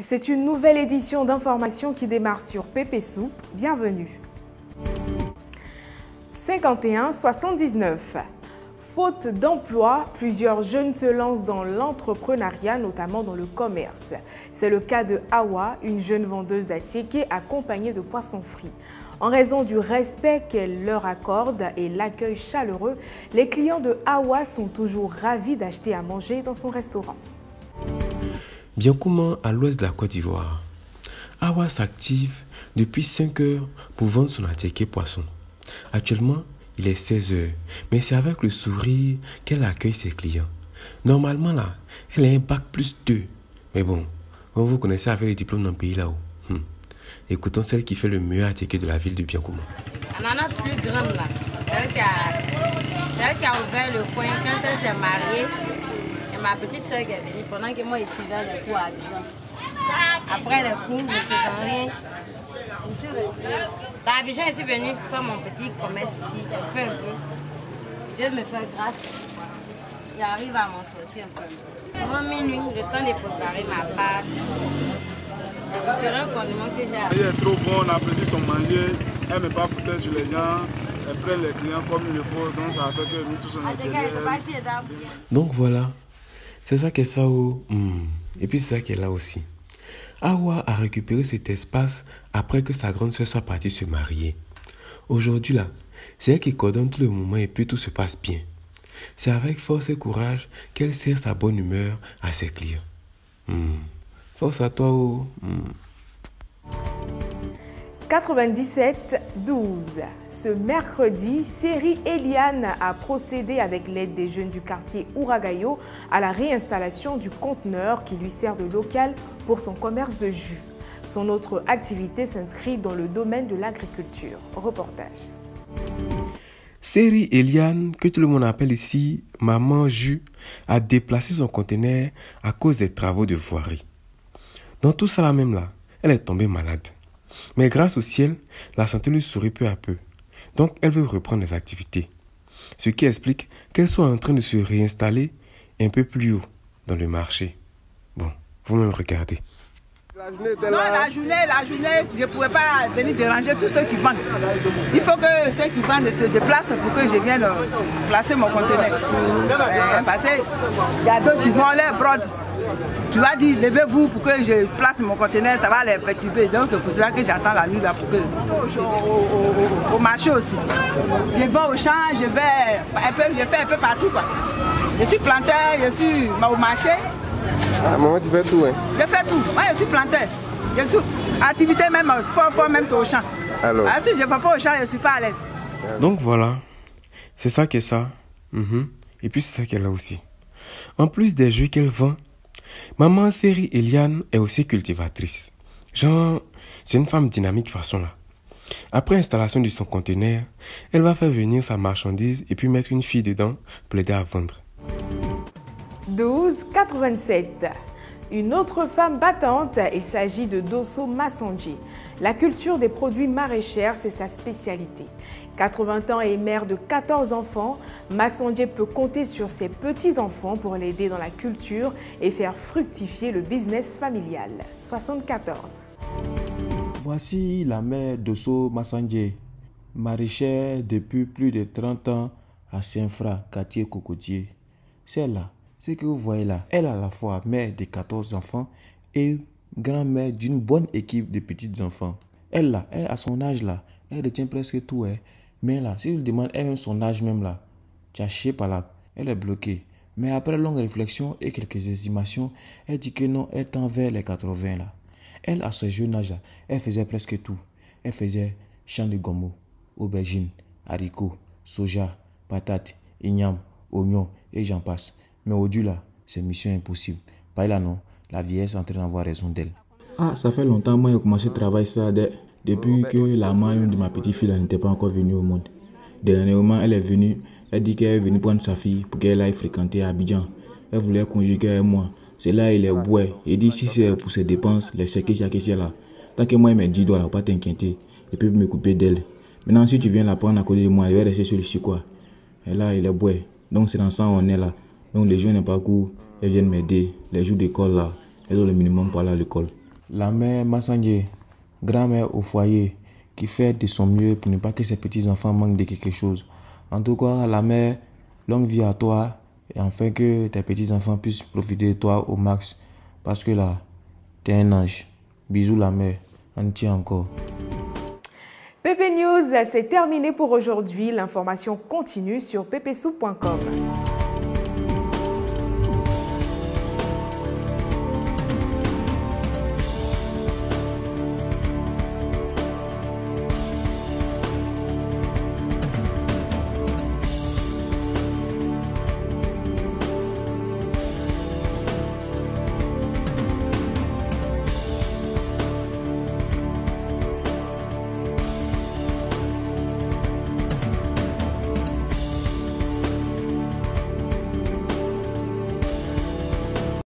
C'est une nouvelle édition d'information qui démarre sur Pépé Soup. Bienvenue. 51-79. Faute d'emploi, plusieurs jeunes se lancent dans l'entrepreneuriat, notamment dans le commerce. C'est le cas de Awa, une jeune vendeuse d'attiéké accompagnée de poissons frits. En raison du respect qu'elle leur accorde et l'accueil chaleureux, les clients de Awa sont toujours ravis d'acheter à manger dans son restaurant. Biancouma, à l'ouest de la Côte d'Ivoire. Awa s'active depuis 5 heures pour vendre son attiéké poisson. Actuellement, il est 16 heures, mais c'est avec le sourire qu'elle accueille ses clients. Normalement, là, elle a un bac plus 2. Mais bon, comme vous connaissez avec les diplômes dans le pays là-haut. Écoutons celle qui fait le meilleur attiéké de la ville de Biancouma. La plus grande là, c'est elle qui a ouvert le coin quand elle s'est mariée. Et ma petite soeur qui est venue pendant que moi je suivais le cours à Abidjan. Après le cours, je ne faisais rien. Je suis revenue. À Abidjan, je suis venue faire mon petit commerce ici, un peu. Dieu me fait grâce. J'arrive à m'en sortir un peu. Souvent minuit, le temps de préparer ma pâte. Les différents condiments que j'ai. Il est trop bon, on apprécie son manger. Elle ne met pas foutre sur les gens. Elle prend les clients comme il le faut. Donc ça fait que nous tous on est derrière. Donc voilà, c'est ça qu'est ça. Et puis c'est ça qu'elle a aussi. Awa a récupéré cet espace après que sa grande soeur soit partie se marier. Aujourd'hui là, c'est elle qui coordonne tout le moment et puis tout se passe bien. C'est avec force et courage qu'elle sert sa bonne humeur à ses clients. Force à toi. 97-12. Ce mercredi, Série Eliane a procédé avec l'aide des jeunes du quartier Ouragayo à la réinstallation du conteneur qui lui sert de local pour son commerce de jus. Son autre activité s'inscrit dans le domaine de l'agriculture. Reportage. Série Eliane, que tout le monde appelle ici Maman Jus, a déplacé son conteneur à cause des travaux de voirie. Dans tout ça là même là, elle est tombée malade. Mais grâce au ciel, la santé lui sourit peu à peu. Donc elle veut reprendre les activités. Ce qui explique qu'elle soit en train de se réinstaller un peu plus haut dans le marché. Bon, vous-même regardez. La journée, je ne pouvais pas venir déranger tous ceux qui vendent. Il faut que ceux qui vendent se déplacent pour que je vienne placer mon conteneur. Parce qu'il y a d'autres qui vont les prod. Tu vas dire, levez-vous pour que je place mon conteneur, ça va les perturber. Donc c'est pour cela que j'attends la nuit là pour que au marché aussi. Je vais au champ, je fais un peu partout quoi. Je suis planteur, je suis au marché. Ah, maman, tu fais tout, hein? Je fais tout. Moi, je suis planteur. Je suis activité même, fort même au champ. Alors si je ne fais pas au champ, je ne suis pas à l'aise. Donc voilà, c'est ça qu'est ça. Et puis c'est ça qu'elle a aussi. En plus des jus qu'elle vend, maman Série Eliane est aussi cultivatrice. Genre, c'est une femme dynamique façon là. Après installation de son conteneur, elle va faire venir sa marchandise et puis mettre une fille dedans pour l'aider à vendre. 12-87. Une autre femme battante, il s'agit de Dosso Massandji. La culture des produits maraîchers, c'est sa spécialité. 80 ans et mère de 14 enfants, Massandji peut compter sur ses petits-enfants pour l'aider dans la culture et faire fructifier le business familial. 74. Voici la mère Dosso Massandji, maraîchère depuis plus de 30 ans à Saint-Fra, quartier Cocotier. Celle-là, ce que vous voyez là, elle est à la fois mère de 14 enfants et grand-mère d'une bonne équipe de petits-enfants. Elle là, à son âge là, elle détient presque tout. Mais là, si tu lui demandes elle-même son âge même là, tu as chié par là, elle est bloquée. Mais après longue réflexion et quelques estimations, elle dit que non, elle tend vers les 80 là. Elle, à ce jeune âge là, elle faisait presque tout. Elle faisait champ de gommo, aubergines, haricots, soja, patates, igname, oignons et j'en passe. Mais aujourd'hui là, c'est mission impossible. Par là non, la vieillesse est en train d'avoir raison d'elle. Ah, ça fait longtemps moi j'ai commencé à travailler ça depuis que la mère de ma petite fille n'était pas encore venue au monde. Dernièrement, elle est venue, elle dit qu'elle est venue prendre sa fille pour qu'elle aille fréquenter Abidjan. Elle voulait conjuguer avec moi. C'est là il est bois. Il dit si c'est pour ses dépenses, les chèques là. Tant que moi il m'a dit doit pas t'inquiéter et puis me couper d'elle. Maintenant si tu viens la prendre à côté de moi, elle va rester sur le dessus quoi. Et là il est bois. Donc c'est dans ça on est là. Donc les jeunes n'ont pas cours, elles viennent m'aider. Les jours d'école là, elles ont le minimum pour aller à l'école. La mère Massangé, grand-mère au foyer, qui fait de son mieux pour ne pas que ses petits-enfants manquent de quelque chose. En tout cas, la mère, longue vie à toi, et afin que tes petits-enfants puissent profiter de toi au max. Parce que là, t'es un ange. Bisous la mère, on tient encore. PP News, c'est terminé pour aujourd'hui. L'information continue sur ppsoup.com.